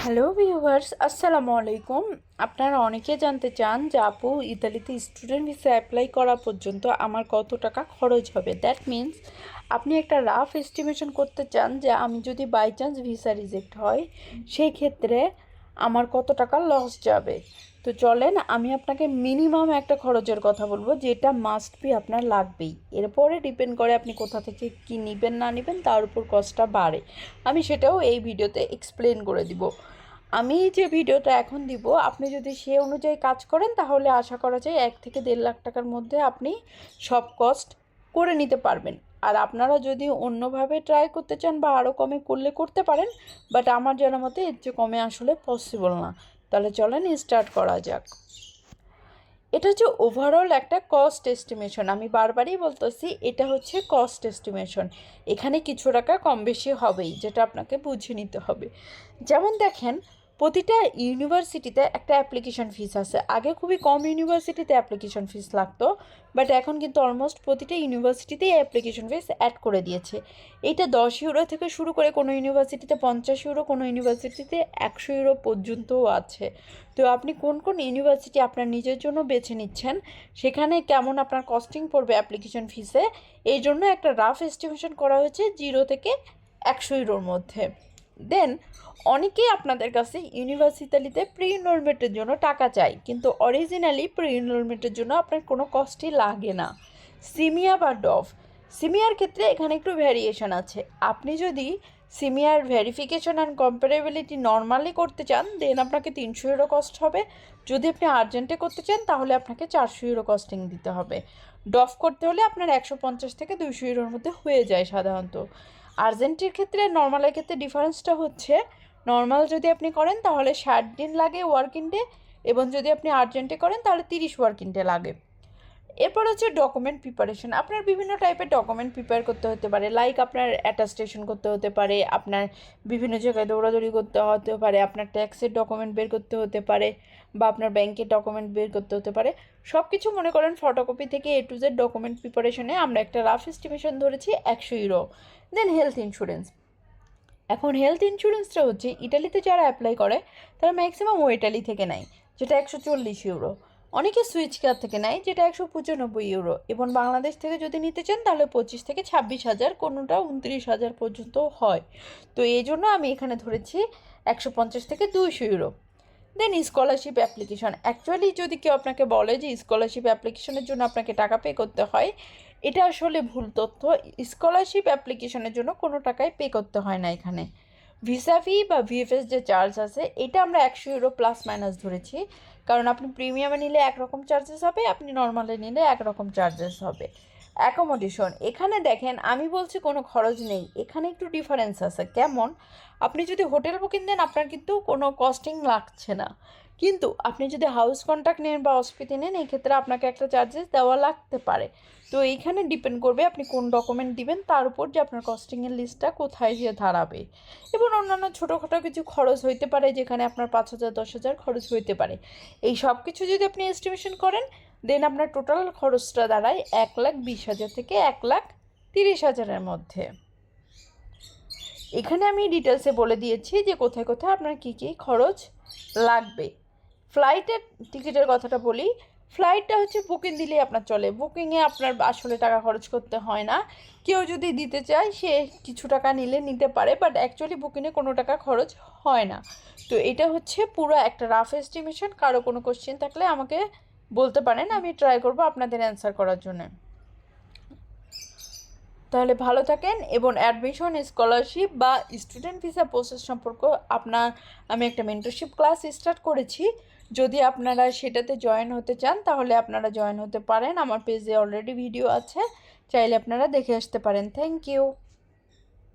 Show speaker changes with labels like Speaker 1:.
Speaker 1: Hello viewers, আসসালামু আলাইকুম। আপনারা অনেকে জানতে চান যে আপু ইতালিতে স্টুডেন্ট ভিসা অ্যাপ্লাই করা পর্যন্ত আমার কত টাকা খরচ হবে। দ্যাট মিন্স আপনি একটা রাফ এস্টিমেশন করতে চান যে আমি যদি বাই চান্স ভিসা রিজেক্ট হয় সেই ক্ষেত্রে আমার কত টাকা লস যাবে। তো চলেন আমি আপনাকে মিনিমাম একটা খরচের কথা বলবো যেটা মাস্ট বি আপনার লাগবেই। এরপরে ডিপেন্ড করে আপনি কোথা থেকে কি নেবেন না নেবেন, তার উপর কস্টটা বাড়ে। আমি সেটাও এই ভিডিওতে এক্সপ্লেন করে দিব। আমি যে ভিডিওটা এখন দিব আপনি যদি সে অনুযায়ী কাজ করেন তাহলে আশা করা যায় 1 থেকে 1.5 লাখ টাকার মধ্যে আপনি সব কস্ট করে নিতে পারবেন। আর আপনারা যদি অন্যভাবে ট্রাই করতে চান বা আরও কমে করলে করতে পারেন, বাট আমার জানা মতে এর চেয়ে কমে আসলে পসিবল না। তাহলে চলেন স্টার্ট করা যাক। এটা হচ্ছে ওভারঅল একটা কস্ট এস্টিমেশন। আমি বারবারই বলতেছি এটা হচ্ছে কস্ট এস্টিমেশন। এখানে কিছু টাকা কম বেশি হবেই, যেটা আপনাকে বুঝে নিতে হবে। যেমন দেখেন, প্রতিটা ইউনিভার্সিটিতে একটা অ্যাপ্লিকেশন ফিস আছে। আগে খুবই কম ইউনিভার্সিটিতে অ্যাপ্লিকেশন ফিস লাগতো, বাট এখন কিন্তু অলমোস্ট প্রতিটা ইউনিভার্সিটিতেই অ্যাপ্লিকেশন ফিস অ্যাড করে দিয়েছে। এইটা 10 ইউরো থেকে শুরু করে কোনো ইউনিভার্সিটিতে 50 ইউরো, কোনো ইউনিভার্সিটিতে 100 ইউরো পর্যন্তও আছে। তো আপনি কোন কোন ইউনিভার্সিটি আপনার নিজের জন্য বেছে নিচ্ছেন, সেখানে কেমন আপনার কস্টিং পড়বে অ্যাপ্লিকেশন ফিসে, এই জন্য একটা রাফ এস্টিমেশন করা হয়েছে 0 থেকে 100 ইউরোর মধ্যে। দেন অনেকেই আপনাদের কাছে ইউনিভার্সিটিতে প্রি এনরোলমেন্টের জন্য টাকা চাই, কিন্তু অরিজিনালি প্রি এনরোলমেন্টের জন্য আপনার কোনো কস্টই লাগে না। সিমিয়া বা ডভ, সিমিয়ার ক্ষেত্রে এখানে একটু ভ্যারিয়েশন আছে। আপনি যদি সিমিয়ার ভেরিফিকেশন অ্যান্ড কম্পারেবিলিটি নর্মালি করতে চান দেন আপনাকে 300 ইউরো কস্ট হবে। যদি আপনি আর্জেন্টে করতে চান তাহলে আপনাকে 400 ইউরো কস্টিং দিতে হবে। ডফ করতে হলে আপনার 150 থেকে 200 ইউরোর মধ্যে হয়ে যায় সাধারণত। আর্জেন্টের ক্ষেত্রে নর্মালের ক্ষেত্রে ডিফারেন্সটা হচ্ছে, নর্মাল যদি আপনি করেন তাহলে 60 দিন লাগে ওয়ার্কিং ডে, এবং যদি আপনি আর্জেন্টে করেন তাহলে 30 ওয়ার্কিং ডে লাগে। এরপর হচ্ছে ডকুমেন্ট প্রিপারেশন। আপনার বিভিন্ন টাইপের ডকুমেন্ট প্রিপেয়ার করতে হতে পারে, লাইক আপনার অ্যাটাস্টেশন করতে হতে পারে, আপনার বিভিন্ন জায়গায় দৌড়াদৌড়ি করতে হতে পারে, আপনার ট্যাক্সের ডকুমেন্ট বের করতে হতে পারে, বা আপনার ব্যাংকের ডকুমেন্ট বের করতে হতে পারে। সব কিছু মনে করেন ফটোকপি থেকে A to Z ডকুমেন্ট প্রিপারেশনে আমরা একটা রাফ এস্টিমেশন ধরেছি 100 ইউরো। দেন হেলথ ইন্স্যুরেন্স। এখন হেলথ ইন্স্যুরেন্সটা হচ্ছে ইটালিতে যারা অ্যাপ্লাই করে তারা ম্যাক্সিমাম ও ইটালি থেকে নেয়, যেটা 140 ইউরো। অনেকে সুইচ কার্ড থেকে নেয়, যেটা 195 ইউরো। এবং বাংলাদেশ থেকে যদি নিতে চান তাহলে 25 থেকে 26 হাজার, কোনোটা 29 হাজার পর্যন্ত হয়। তো এই জন্য আমি এখানে ধরেছি 150 থেকে 200 ইউরো। দেন স্কলারশিপ অ্যাপ্লিকেশন। অ্যাকচুয়ালি যদি কেউ আপনাকে বলে যে স্কলারশিপ অ্যাপ্লিকেশনের জন্য আপনাকে টাকা পে করতে হয়, এটা আসলে ভুল তথ্য। স্কলারশিপ অ্যাপ্লিকেশনের জন্য কোনো টাকাই পে করতে হয় না এখানে। ভিসা ফি বা ভিএফএস যে চার্জ আছে এটা আমরা 100 ইউরো প্লাস মাইনাস ধরেছি, কারণ আপনি প্রিমিয়ামে নিলে একরকম চার্জেস হবে, আপনি নর্মালে নিলে একরকম চার্জেস হবে। অ্যাকোমোডেশন, এখানে দেখেন আমি বলছি কোনো খরচ নেই, এখানে একটু ডিফারেন্স আছে। কেমন, আপনি যদি হোটেল বুকিং দেন আপনার কিন্তু কোনো কস্টিং লাগছে না, কিন্তু আপনি যদি হাউস কন্ট্রাক্ট নেন বা অস্পিতে নেন এই ক্ষেত্রে আপনাকে একটা চার্জেস দেওয়া লাগতে পারে। তো এইখানে ডিপেন্ড করবে আপনি কোন ডকুমেন্ট দিবেন তার উপর যে আপনার কস্টিংয়ের লিস্টটা কোথায় গিয়ে দাঁড়াবে। এবং অন্যান্য ছোটোখাটো কিছু খরচ হইতে পারে, যেখানে আপনার 5,000 10,000 খরচ হইতে পারে। এই সব কিছু যদি আপনি এস্টিমেশন করেন দেন আপনার টোটাল খরচটা দাঁড়ায় 1,20,000 থেকে 1,30,000-এর মধ্যে। এখানে আমি ডিটেলসে বলে দিয়েছি যে কোথায় কোথায় আপনার কী কী খরচ লাগবে। ফ্লাইটের টিকিটের কথাটা বলি। ফ্লাইটটা হচ্ছে বুকিং দিলেই আপনার চলে, বুকিংয়ে আপনার আসলে টাকা খরচ করতে হয় না। কেউ যদি দিতে চায় সে কিছু টাকা নিলে নিতে পারে, বাট অ্যাকচুয়ালি বুকিংয়ে কোনো টাকা খরচ হয় না। তো এটা হচ্ছে পুরো একটা রাফ এস্টিমেশন। কারো কোনো কোশ্চেন থাকলে আমাকে বলতে পারেন, আমি ট্রাই করবো আপনাদের অ্যান্সার করার জন্য। তাহলে ভালো থাকেন। এবং অ্যাডমিশন, স্কলারশিপ বা স্টুডেন্ট ভিসা প্রসেস সম্পর্ক আমি একটা মেন্টরশিপ ক্লাস স্টার্ট করেছি। যদি আপনারা সেটাতে জয়েন হতে চান তাহলে আপনারা জয়েন হতে পারেন। আমার পেজে অলরেডি ভিডিও আছে, চাইলে আপনারা দেখে আসতে পারেন। Thank you.